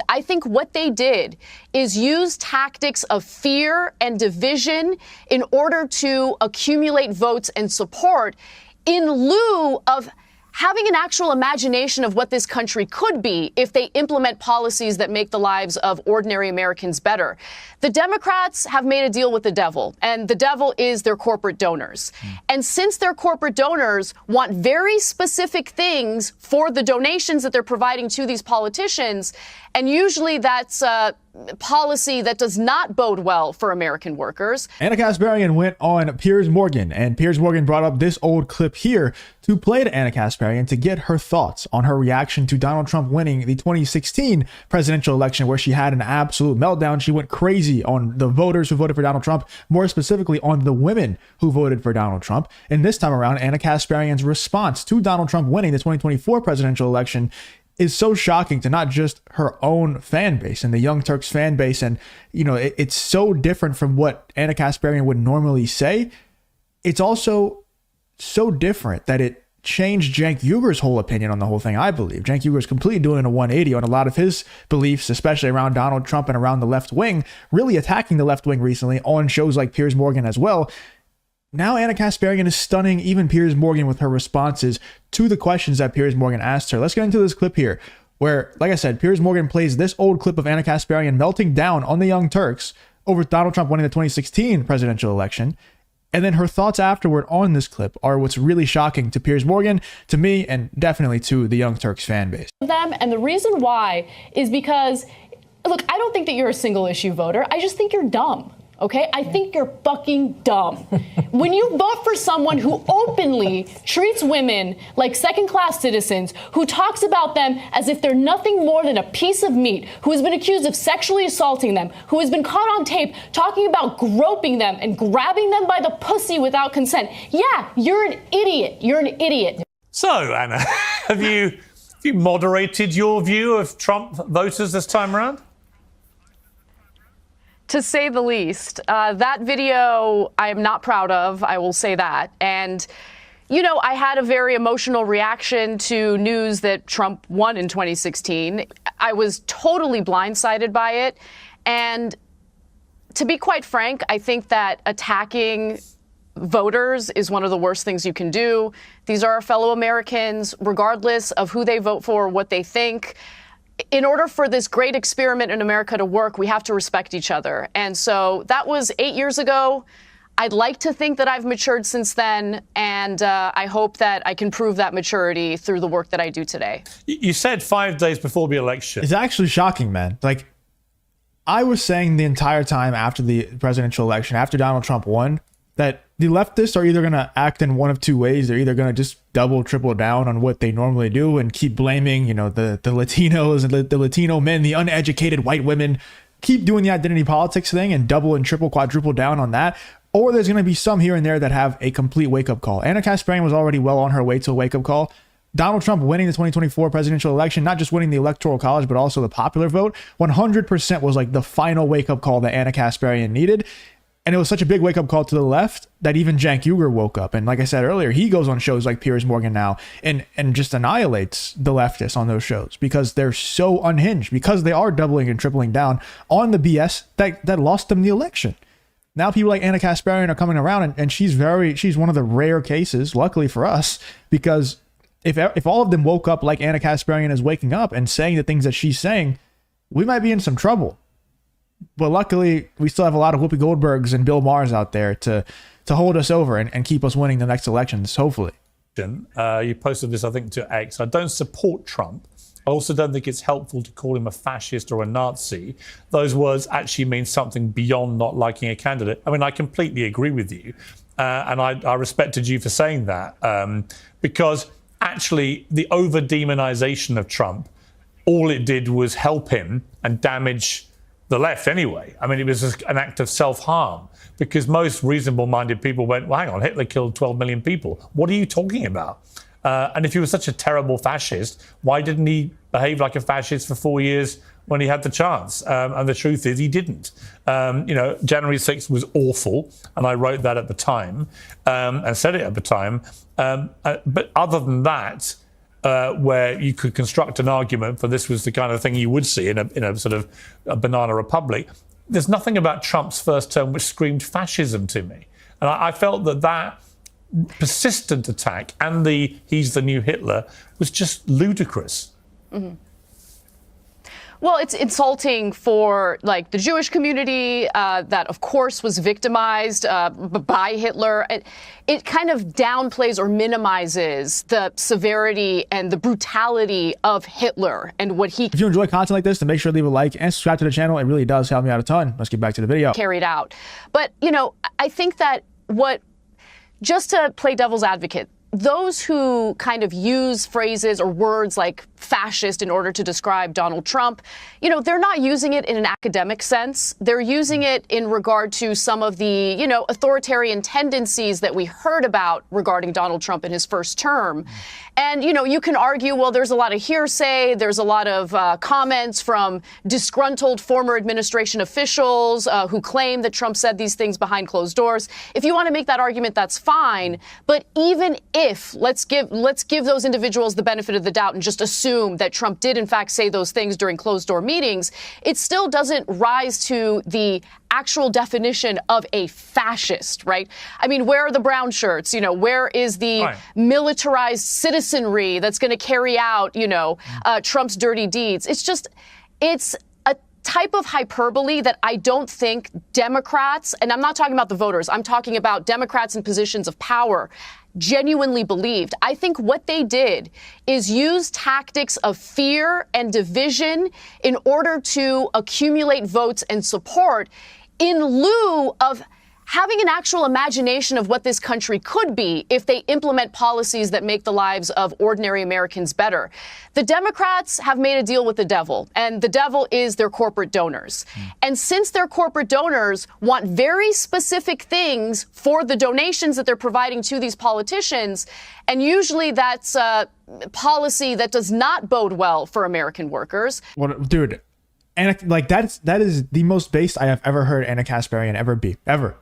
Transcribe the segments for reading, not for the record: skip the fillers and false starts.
I think what they did is use tactics of fear and division in order to accumulate votes and support in lieu of having an actual imagination of what this country could be if they implement policies that make the lives of ordinary Americans better. The Democrats have made a deal with the devil, and the devil is their corporate donors. And since their corporate donors want very specific things for the donations that they're providing to these politicians, and usually that's policy that does not bode well for American workers. Anna Kasparian went on Piers Morgan, and Piers Morgan brought up this old clip here to play to Anna Kasparian to get her thoughts on her reaction to Donald Trump winning the 2016 presidential election, where she had an absolute meltdown. She went crazy on the voters who voted for Donald Trump, more specifically on the women who voted for Donald Trump. And this time around, Anna Kasparian's response to Donald Trump winning the 2024 presidential election is so shocking to not just her own fan base and the Young Turks fan base. And, you know, it's so different from what Anna Kasparian would normally say. It's also so different that it changed Cenk Uygur's whole opinion on the whole thing, I believe. Cenk Uygur's completely doing a 180 on a lot of his beliefs, especially around Donald Trump and around the left wing, really attacking the left wing recently on shows like Piers Morgan as well. Now Anna Kasparian is stunning even Piers Morgan with her responses to the questions that Piers Morgan asked her. Let's get into this clip here where, like I said, Piers Morgan plays this old clip of Anna Kasparian melting down on the Young Turks over Donald Trump winning the 2016 presidential election. And then her thoughts afterward on this clip are what's really shocking to Piers Morgan, to me, and definitely to the Young Turks fan base. And the reason why is because, look, I don't think that you're a single issue voter. I just think you're dumb. Okay, I think you're fucking dumb. When you vote for someone who openly treats women like second-class citizens, who talks about them as if they're nothing more than a piece of meat, who has been accused of sexually assaulting them, who has been caught on tape talking about groping them and grabbing them by the pussy without consent, yeah, you're an idiot. You're an idiot. So, Anna, have you moderated your view of Trump voters this time around? To say the least. That video I am not proud of, I will say that. And, you know, I had a very emotional reaction to news that Trump won in 2016. I was totally blindsided by it. And to be quite frank, I think that attacking voters is one of the worst things you can do. These are our fellow Americans, regardless of who they vote for, what they think. In order for this great experiment in America to work, we have to respect each other. And so that was 8 years ago. I'd like to think that I've matured since then, and I hope that I can prove that maturity through the work that I do today. You said 5 days before the election. It's actually shocking, man. Like, I was saying the entire time after the presidential election, after Donald Trump won, that the leftists are either going to act in one of two ways. They're either going to just double, triple down on what they normally do and keep blaming, you know, the Latinos and the Latino men, the uneducated white women, keep doing the identity politics thing and double and triple, quadruple down on that. Or there's going to be some here and there that have a complete wake-up call. Anna Kasparian was already well on her way to a wake-up call. Donald Trump winning the 2024 presidential election, not just winning the electoral college, but also the popular vote, 100% was like the final wake-up call that Anna Kasparian needed. And it was such a big wake-up call to the left that even Cenk Uygur woke up. And like I said earlier, he goes on shows like Piers Morgan now and just annihilates the leftists on those shows because they're so unhinged, because they are doubling and tripling down on the BS that lost them the election. Now people like Anna Kasparian are coming around, and she's one of the rare cases, luckily for us, because if all of them woke up like Anna Kasparian is waking up and saying the things that she's saying, we might be in some trouble. But luckily, we still have a lot of Whoopi Goldbergs and Bill Maher's out there to hold us over and keep us winning the next elections, hopefully. You posted this, I think, to X. I don't support Trump. I also don't think it's helpful to call him a fascist or a Nazi. Those words actually mean something beyond not liking a candidate. I mean, I completely agree with you. And I respected you for saying that. Because actually, the over-demonization of Trump, all it did was help him and damage the left anyway. I mean, it was an act of self-harm because most reasonable-minded people went, well, hang on, Hitler killed 12 million people. What are you talking about? And if he was such a terrible fascist, why didn't he behave like a fascist for 4 years when he had the chance? And the truth is he didn't. You know, January 6th was awful, and I wrote that at the time and said it at the time. But other than that, where you could construct an argument for this was the kind of thing you would see in a sort of a banana republic. There's nothing about Trump's first term which screamed fascism to me. And I felt that persistent attack and he's the new Hitler was just ludicrous. Mm-hmm. Well, it's insulting for like the Jewish community that, of course, was victimized by Hitler. It kind of downplays or minimizes the severity and the brutality of Hitler and what he. If you enjoy content like this, then make sure to leave a like and subscribe to the channel. It really does help me out a ton. Let's get back to the video. Carried out. But, you know, I think that just to play devil's advocate, those who kind of use phrases or words like fascist in order to describe Donald Trump, you know, they're not using it in an academic sense. They're using it in regard to some of the, you know, authoritarian tendencies that we heard about regarding Donald Trump in his first term. And, you know, you can argue, well, there's a lot of hearsay. There's a lot of comments from disgruntled former administration officials who claim that Trump said these things behind closed doors. If you want to make that argument, that's fine. But even if let's give those individuals the benefit of the doubt and just assume that Trump did, in fact, say those things during closed door meetings, it still doesn't rise to the actual definition of a fascist, right? I mean, where are the brown shirts? You know, where is the militarized citizenry that's going to carry out, you know, Trump's dirty deeds? It's a type of hyperbole that I don't think Democrats, and I'm not talking about the voters, I'm talking about Democrats in positions of power, genuinely believed. I think what they did is use tactics of fear and division in order to accumulate votes and support in lieu of having an actual imagination of what this country could be if they implement policies that make the lives of ordinary Americans better. The Democrats have made a deal with the devil, and the devil is their corporate donors. And since their corporate donors want very specific things for the donations that they're providing to these politicians, and usually that's a policy that does not bode well for American workers. Well, dude, like that is the most based I have ever heard Anna Kasparian ever be, ever.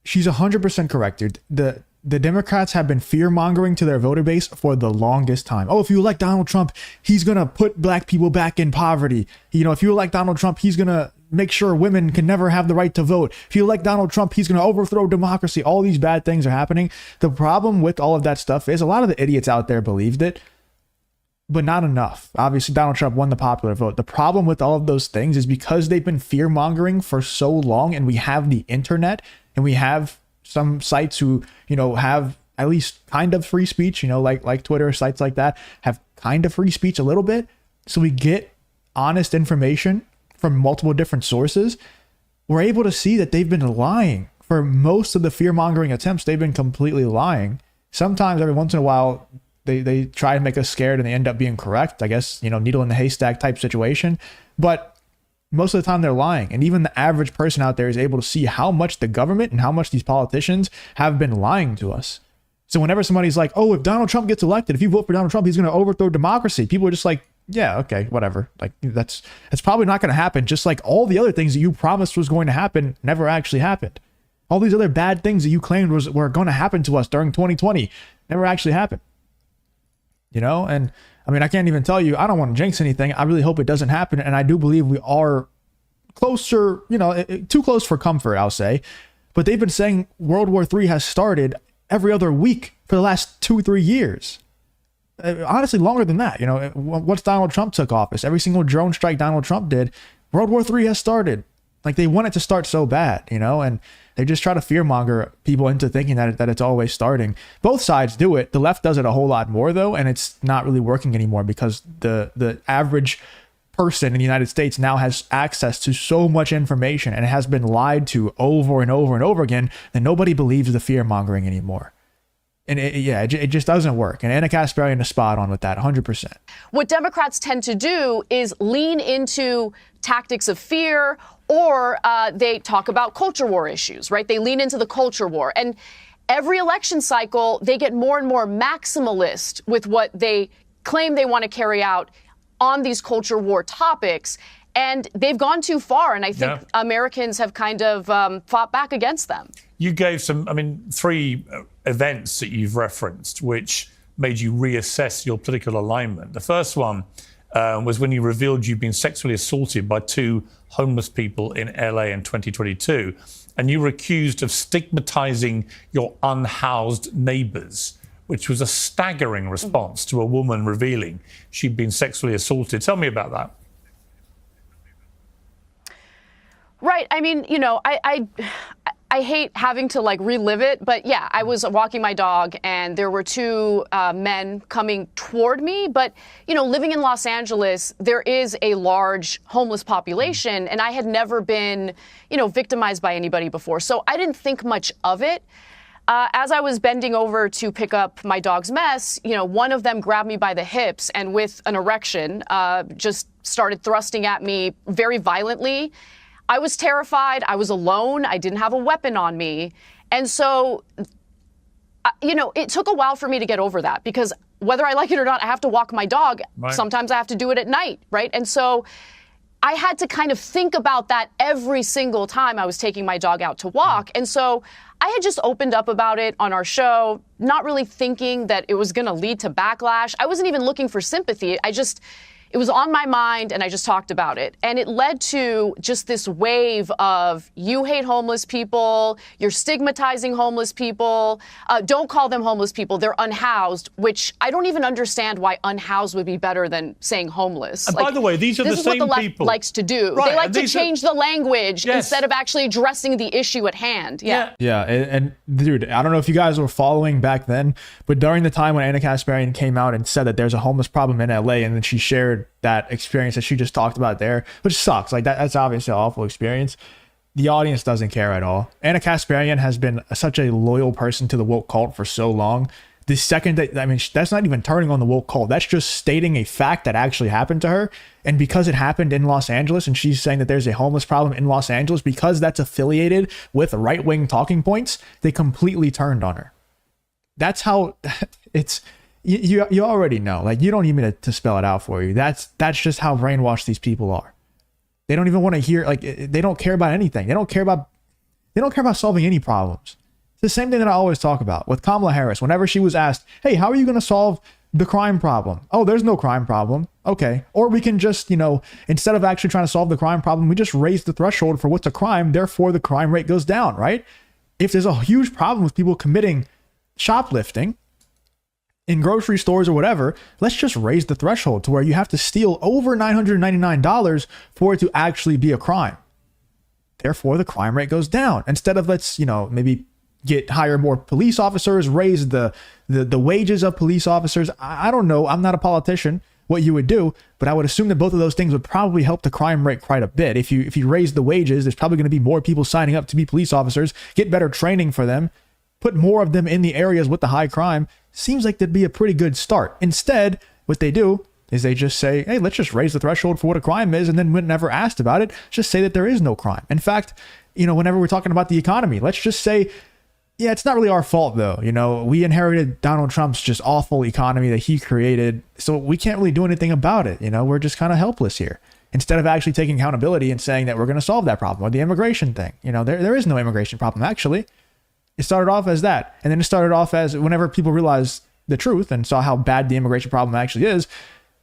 She's 100% correct, dude. The Democrats have been fear-mongering to their voter base for the longest time. Oh, if you elect Donald Trump, he's going to put black people back in poverty. You know, if you elect Donald Trump, he's going to make sure women can never have the right to vote. If you elect Donald Trump, he's going to overthrow democracy. All these bad things are happening. The problem with all of that stuff is a lot of the idiots out there believed it, but not enough. Obviously, Donald Trump won the popular vote. The problem with all of those things is because they've been fear-mongering for so long, and we have the internet, and we have some sites who, you know, have at least kind of free speech, you know, like Twitter, sites like that have kind of free speech a little bit. So we get honest information from multiple different sources. We're able to see that they've been lying for most of the fear-mongering attempts. They've been completely lying. Sometimes every once in a while, they try to make us scared and they end up being correct. I guess, you know, needle in the haystack type situation. But most of the time they're lying. And even the average person out there is able to see how much the government and how much these politicians have been lying to us. So whenever somebody's like, oh, if Donald Trump gets elected, if you vote for Donald Trump, he's going to overthrow democracy. People are just like, yeah, okay, whatever. Like that's probably not going to happen. Just like all the other things that you promised was going to happen never actually happened. All these other bad things that you claimed were going to happen to us during 2020 never actually happened. You know, and I mean, I can't even tell you, I don't want to jinx anything. I really hope it doesn't happen. And I do believe we are closer, you know, too close for comfort, I'll say. But they've been saying World War III has started every other week for the last 2-3 years. Honestly, longer than that. You know, once Donald Trump took office, every single drone strike Donald Trump did, World War III has started. Like they want it to start so bad, you know, and they just try to fearmonger people into thinking that it's always starting. Both sides do it. The left does it a whole lot more, though, and it's not really working anymore because the average person in the United States now has access to so much information and it has been lied to over and over and over again that nobody believes the fear-mongering anymore. And it just doesn't work. And Anna Kasparian is spot on with that, 100%. What Democrats tend to do is lean into tactics of fear, or they talk about culture war issues, right? They lean into the culture war. And every election cycle, they get more and more maximalist with what they claim they want to carry out on these culture war topics. And they've gone too far. And I think Americans have kind of fought back against them. You gave some, 3 events that you've referenced, which made you reassess your political alignment. The first one was when you revealed you'd been sexually assaulted by 2 homeless people in LA in 2022, and you were accused of stigmatizing your unhoused neighbors, which was a staggering response to a woman revealing she'd been sexually assaulted. Tell me about that. Right. I mean, you know, I hate having to like relive it, but yeah, I was walking my dog and there were 2 men coming toward me. But, you know, living in Los Angeles, there is a large homeless population, and I had never been, you know, victimized by anybody before. So I didn't think much of it. As I was bending over to pick up my dog's mess, you know, one of them grabbed me by the hips and with an erection, just started thrusting at me very violently. I was terrified. I was alone. I didn't have a weapon on me. And so, you know, it took a while for me to get over that, because whether I like it or not, I have to walk my dog. Right. Sometimes I have to do it at night, right? And so I had to kind of think about that every single time I was taking my dog out to walk. And so I had just opened up about it on our show, not really thinking that it was going to lead to backlash. I wasn't even looking for sympathy. It was on my mind, and I just talked about it. And it led to just this wave of, you hate homeless people, you're stigmatizing homeless people, don't call them homeless people, they're unhoused, which I don't even understand why unhoused would be better than saying homeless. And by the way, these are the same people. This is what the left likes to do. Right. They like to change the language instead of actually addressing the issue at hand. Yeah. And dude, I don't know if you guys were following back then, but during the time when Anna Kasparian came out and said that there's a homeless problem in LA, and then she shared that experience that she just talked about there, which sucks. Like that's obviously an awful experience. The audience doesn't care at all. Anna Kasparian has been such a loyal person to the woke cult for so long. The second that, I mean, that's not even turning on the woke cult. That's just stating a fact that actually happened to her. And because it happened in Los Angeles, and she's saying that there's a homeless problem in Los Angeles, because that's affiliated with right-wing talking points, they completely turned on her. That's how it's. You already know. Like, you don't need me to spell it out for you. That's just how brainwashed these people are. They don't even want to hear, like, they don't care about anything. They don't care about solving any problems. It's the same thing that I always talk about with Kamala Harris. Whenever she was asked, hey, how are you going to solve the crime problem? Oh, there's no crime problem. Okay. Or we can just, you know, instead of actually trying to solve the crime problem, we just raise the threshold for what's a crime. Therefore, the crime rate goes down, right? If there's a huge problem with people committing shoplifting in grocery stores or whatever, let's just raise the threshold to where you have to steal over $999 for it to actually be a crime. Therefore, the crime rate goes down. Instead of, let's, you know, maybe hire more police officers, raise the wages of police officers. I don't know. I'm not a politician, what you would do, but I would assume that both of those things would probably help the crime rate quite a bit. If you raise the wages, there's probably going to be more people signing up to be police officers, get better training for them, put more of them in the areas with the high crime. Seems like that'd be a pretty good start. Instead, what they do is they just say, hey, let's just raise the threshold for what a crime is, and then when never asked about it, just say that there is no crime. In fact, you know, whenever we're talking about the economy, let's just say, yeah, it's not really our fault though. You know, we inherited Donald Trump's just awful economy that he created, so we can't really do anything about it. You know, we're just kind of helpless here. Instead of actually taking accountability and saying that we're going to solve that problem, or the immigration thing. You know, there is no immigration problem, actually. It started off as that. And then it started off as, whenever people realized the truth and saw how bad the immigration problem actually is,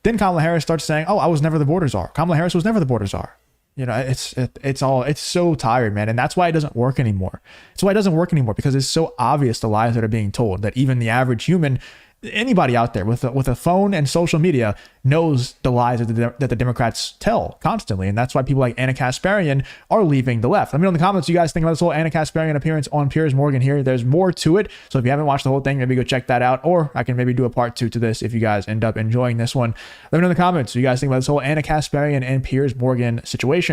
then Kamala Harris starts saying, oh, I was never the border czar. Kamala Harris was never the border czar. You know, it's so tired, man. And that's why it doesn't work anymore. It's why it doesn't work anymore, because it's so obvious the lies that are being told that even the average human, anybody out there with a phone and social media, knows the lies that the Democrats tell constantly. And that's why people like Anna Kasparian are leaving the left. Let me know in the comments what you guys think about this whole Anna Kasparian appearance on Piers Morgan here. There's more to it. So if you haven't watched the whole thing, maybe go check that out. Or I can maybe do a part 2 to this if you guys end up enjoying this one. Let me know in the comments what you guys think about this whole Anna Kasparian and Piers Morgan situation.